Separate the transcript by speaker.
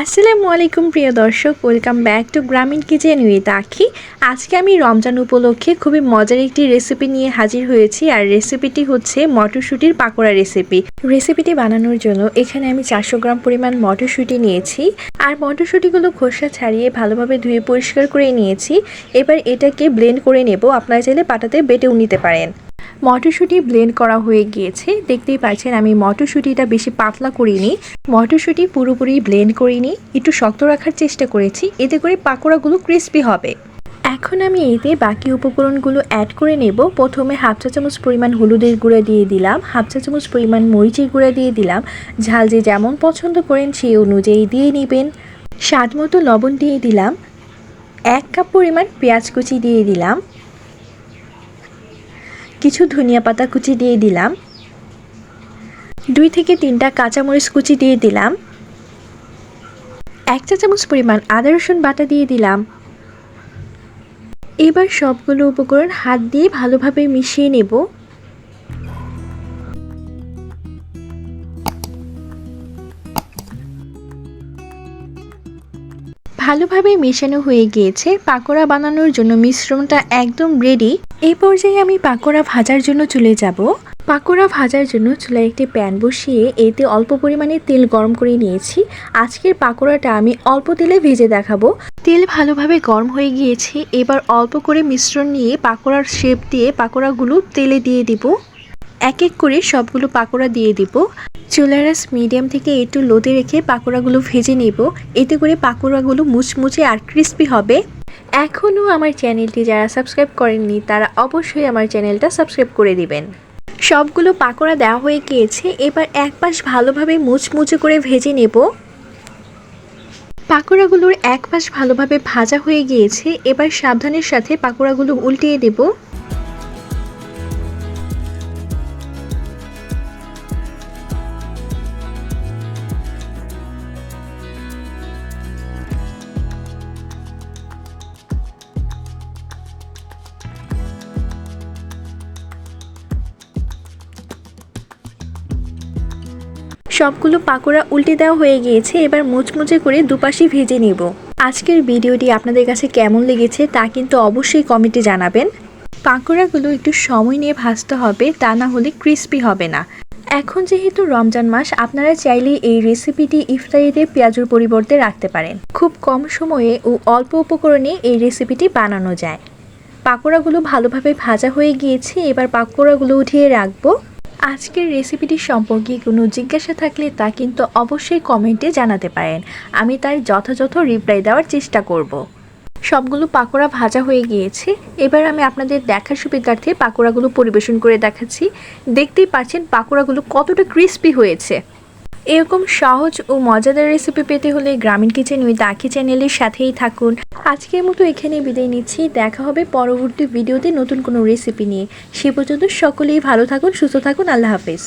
Speaker 1: আসসালামু আলাইকুম প্রিয় দর্শক, ওয়েলকাম ব্যাক টু গ্রামীণ কিচেন উইথ আখি। আজকে আমি রমজান উপলক্ষে খুবই মজার একটি রেসিপি নিয়ে হাজির হয়েছি। আর রেসিপিটি হচ্ছে মটরশুঁটির পাকোড়া রেসিপি। রেসিপিটি বানানোর জন্য এখানে আমি 400 গ্রাম পরিমাণ মটরশুঁটি নিয়েছি। আর মটরশুঁটিগুলো খোসা ছাড়িয়ে ভালোভাবে ধুয়ে পরিষ্কার করে নিয়েছি। এবার এটাকে ব্লেন্ড করে নেব। আপনারা চাইলে পাটাতে বেটেও নিতে পারেন। মটরশুঁটি ব্লেন্ড করা হয়ে গিয়েছে। দেখতেই পাচ্ছেন আমি মটরশুঁটিটা বেশি পাতলা করিনি, মটরশুঁটি পুরোপুরি ব্লেন্ড করিনি, একটু শক্ত রাখার চেষ্টা করেছি, এতে করে পাকোড়াগুলো ক্রিস্পি হবে। এখন আমি এতে বাকি উপকরণগুলো অ্যাড করে নেব। প্রথমে হাফ চা চামচ পরিমাণ হলুদের গুঁড়া দিয়ে দিলাম, হাফ চা চামচ পরিমাণ মরিচের গুঁড়া দিয়ে দিলাম। ঝাল যে যেমন পছন্দ করেন সেই অনুযায়ী দিয়ে নেবেন। স্বাদ মতো লবণ দিয়ে দিলাম। 1 কাপ পরিমাণ পেঁয়াজ কুচি দিয়ে দিলাম। কিছু ধনিয়া পাতা কুচি দিয়ে দিলাম। 2 থেকে 3টা কাঁচামরিচ কুচি দিয়ে দিলাম। 1 চা চামচ পরিমাণ আদা রসুন বাটা দিয়ে দিলাম। এবার সবগুলো উপকরণ হাত দিয়ে ভালোভাবে মিশিয়ে নেব। ভালোভাবে মেশানো হয়ে গিয়েছে। পাকোড়া বানানোর জন্য মিশ্রণটা একদম রেডি। এই পর্যায়ে আমি পাকোড়া ভাজার জন্য চলে যাব। পাকোড়া ভাজার জন্য চুলায় একটি প্যান বসিয়ে এতে অল্প পরিমাণে তেল গরম করে নিয়েছি। আজকের পাকোড়াটা আমি অল্প তেলে ভেজে দেখাবো। তেল ভালোভাবে গরম হয়ে গিয়েছে। এবার অল্প করে মিশ্রণ নিয়ে পাকোড়ার শেপ দিয়ে পাকোড়াগুলো তেলে দিয়ে দিব। এক এক করে সবগুলো পাকোড়া দিয়ে দিব। চুলার আঁচ মিডিয়াম থেকে একটু লোতে রেখে পাকোড়াগুলো ভেজে নেব। এতে করে পাকোড়াগুলো মুচমুচে আর ক্রিস্পি হবে। এখনও আমার চ্যানেলটি যারা সাবস্ক্রাইব করেননি তারা অবশ্যই আমার চ্যানেলটা সাবস্ক্রাইব করে দিবেন। সবগুলো পাকোড়া দেওয়া হয়ে গিয়েছে। এবার এক পাশ ভালোভাবে মুচমুচে করে ভেজে নেব। পাকোড়াগুলোর এক পাশ ভালোভাবে ভাজা হয়ে গিয়েছে। এবার সাবধানের সাথে পাকোড়াগুলো উল্টিয়ে দেব। সবগুলো পাকোড়া উল্টে দেওয়া হয়ে গিয়েছে। এবার মুচমুচে করে দুপাশে ভেজে নেব। আজকের ভিডিওটি আপনাদের কাছে কেমন লেগেছে তা কিন্তু অবশ্যই কমেন্টে জানাবেন। পাকোড়াগুলো একটু সময় নিয়ে ভাজতে হবে, তা না হলে ক্রিস্পি হবে না। এখন যেহেতু রমজান মাস, আপনারা চাইলে এই রেসিপিটি ইফতারিতে পেঁয়াজুর পরিবর্তে রাখতে পারেন। খুব কম সময়ে ও অল্প উপকরণে এই রেসিপিটি বানানো যায়। পাকোড়াগুলো ভালোভাবে ভাজা হয়ে গিয়েছে। এবার পাকোড়াগুলো উঠিয়ে রাখবো। আজকের রেসিপিটি সম্পর্কে কোনো জিজ্ঞাসা থাকলে তা কিন্তু অবশ্যই কমেন্টে জানাতে পারেন। আমি তার যথাযথ রিপ্লাই দেওয়ার চেষ্টা করব। সবগুলো পাকোড়া ভাজা হয়ে গিয়েছে। এবার আমি আপনাদের দেখার সুবিধার্থে পাকোড়াগুলো পরিবেশন করে দেখাচ্ছি। দেখতেই পাচ্ছেন পাকোড়াগুলো কতটা ক্রিস্পি হয়েছে। এরকম সহজ ও মজাদার রেসিপি পেতে হলে গ্রামীণ কিচেন উইথ আখি চ্যানেলের সাথেই থাকুন। আজকের মতো এখানেই বিদায় নিচ্ছি। দেখা হবে পরবর্তী ভিডিওতে নতুন কোনো রেসিপি নিয়ে। সে পর্যন্ত সকলেই ভালো থাকুন, সুস্থ থাকুন। আল্লাহ হাফেজ।